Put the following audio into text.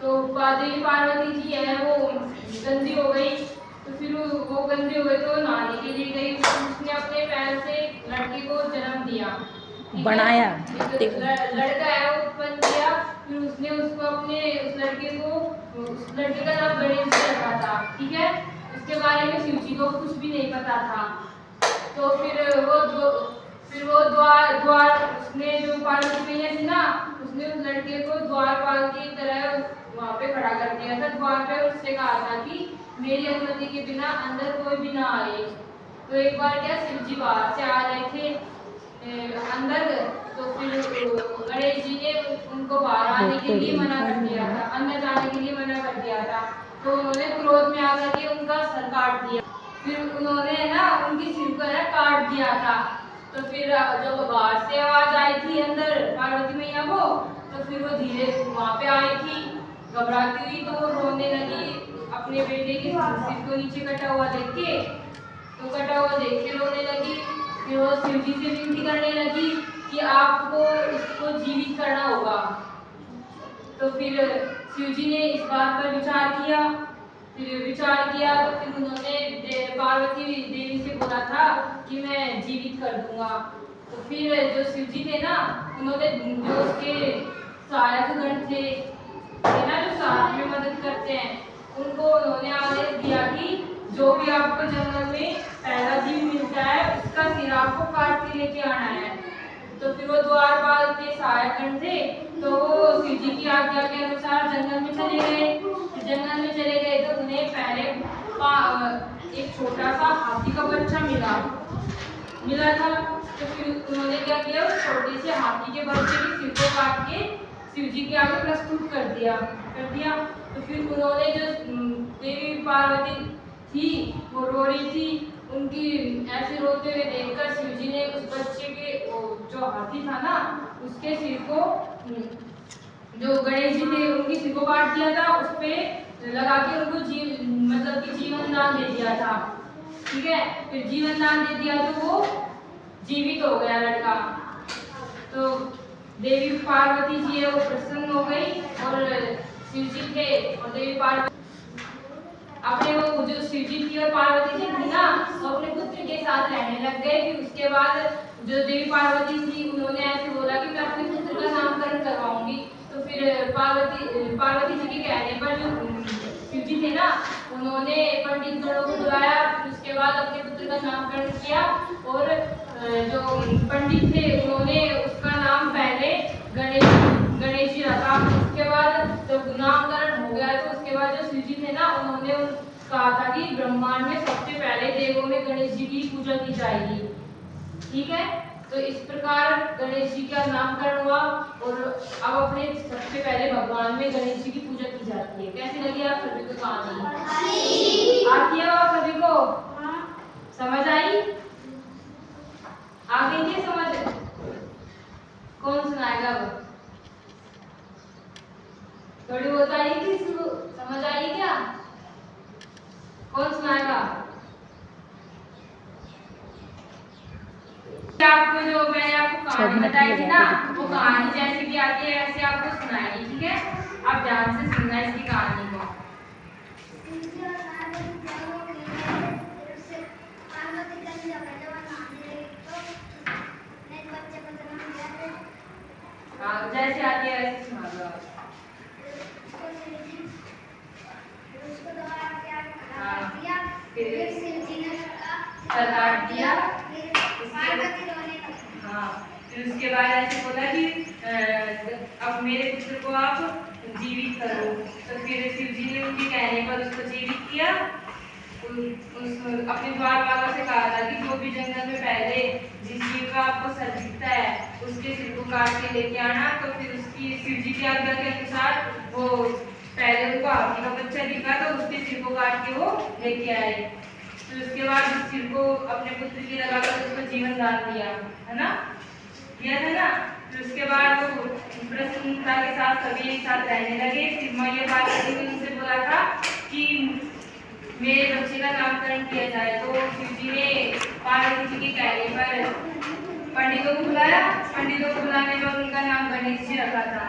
तो देवी पार्वती जी है वो गंदी हो गई, तो फिर वो गंदी हो गई तो नहाने के लिए गई। उसने अपने पैर से लड़के को जन्म दिया, बनाया, लड़का है वो उत्पन्न किया। फिर उसने उसको अपने उस लड़के का नाम गणेश जी रखा था, ठीक है। उसके बारे में शिव जी को कुछ भी नहीं पता था। तो फिर वो द्वार उसने जो पार्वती मैया थी ना, उसने उस लड़के को द्वारपाल की तरह वहाँ पे खड़ा कर दिया था द्वार पे। उससे कहा था कि मेरी अनुमति के बिना अंदर कोई भी ना आए। तो एक बार क्या शिव जी बाहर से आ रहे थे अंदर, तो फिर गणेश जी ने उनको बाहर आने के लिए मना कर दिया था, अंदर जाने के लिए मना कर दिया था। तो उन्होंने क्रोध में आकर के उनका सर काट दिया। फिर उन्होंने ना उनकी सिर को काट दिया था। तो फिर जब बाहर से आवाज आई थी अंदर पार्वती मैया को, तो फिर वो धीरे वहाँ पे आई थी घबराती हुई। तो वो रोने लगी अपने बेटे के सिर को नीचे कटा हुआ देख के, तो कटा हुआ देख के रोने लगी। फिर वो शिव जी से विनती करने लगी कि आपको इसको जीवित करना होगा। तो फिर शिव जी ने इस बात पर विचार किया। तो फिर उन्होंने पार्वती देवी से बोला था कि मैं जीवित कर दूंगा। तो फिर जो शिव जी थे ना, उन्होंने जो उसके सहायक गण थे ना, जो साथ में मदद करते हैं, उनको उन्होंने आदेश दिया कि जो भी आपको जंगल में पहला जीव मिलता है उसका सिर आपको काट के लेके आना है। तो फिर वो द्वारपाल के सहायक गण थे, तो वो शिव जी की आज्ञा के अनुसार जंगल में चले गए। तो उन्हें पहले एक छोटा सा हाथी का बच्चा मिला था। तो फिर उन्होंने क्या किया, उस छोटे से हाथी के बच्चे के सिर को काट के शिव जी के आगे प्रस्तुत कर दिया। तो फिर उन्होंने जो देवी पार्वती थी वो रो रही थी, उनकी ऐसे रोते हुए देखकर शिव जी ने उस बच्चे के जो हाथी था ना, उसके सिर को जो गणेश जी थे उनके सिर को काट दिया था, उस पे लगा के उनको मतलब कि जीवन दान दे दिया था, ठीक है। फिर जीवन दान दे दिया तो वो जीवित हो गया लड़का। तो देवी पार्वती जी है वो प्रसन्न हो गई, और शिव जी थे और देवी पार्वती अपने वो जो शिव जी थी और पार्वती जी थी ना, वो अपने पुत्र के साथ रहने लग गए। फिर उसके बाद जो देवी पार्वती थी उन्होंने ऐसे बोला कि मैं अपने पुत्र का नामकरण करवाऊंगी। तो फिर पार्वती जी के कहने पर जो शिव जी थे ना, उन्होंने पंडित गणों को बुलाया। फिर उसके बाद अपने पुत्र का नामकरण किया, और जो पंडित थे उन्होंने उसका नाम पहले गणेश जी रखा। उसके बाद जब नामकरण हो गया तो उसके बाद जो शिव जी थे ना, उन्होंने कहा था कि ब्रह्मांड में सबसे पहले देवों में गणेश जी की पूजा की जाएगी, ठीक है। तो इस प्रकार गणेश जी का नामकरण हुआ, और अब अपने सबसे पहले भगवान में गणेश जी की पूजा की जाती है। कैसी लगी आप सभी को कहानी? आती है आप सभी को? समझ आई? आ गई क्या समझ? कौन सुनाएगा अब? थोड़ी बहुत आई थी, समझ आई क्या? कौन सुनाएगा? आपको जो मैंने आपको कहानी बताई थी ना, वो कहानी जैसे भी आती है ऐसे आपको सुनाएगी, ठीक है। आप ध्यान से सुनना इसकी कहानी को। जैसे आती है वैसे सुना दो आप। सर काट दिया। हाँ, फिर उसके बाद ऐसे बोला कि अब मेरे पुत्र को आप जीवित करो। तो फिर शिव जी ने उनके कहने पर उसको जीवित किया। अपने द्वारपालों से कहा था कि जो भी जंगल में पहले जिस जीव का आपको सर दिखता है उसके सिर को काट के लेके आना। तो फिर उसकी शिव जी की आज्ञा के अनुसार वो पहले उनको हाथी का बच्चा दिखा तो उसके सिर को काट के वो लेके आए। तो उसके बाद उस सिर को अपने पुत्र की लगाकर उसको जीवन दान दिया, है ना, दिया था ना। फिर उसके बाद वो प्रसन्नता के साथ सभी एक साथ रहने लगे। फिर मैया पार्वती ने उनसे बोला था कि मेरे बच्चे का नामकरण किया जाए। तो शिव जी ने पार्वती जी के कहने पर पंडितों को बुलाया। पंडितों को बुलाने पर उनका नाम गणेश जी रखा था।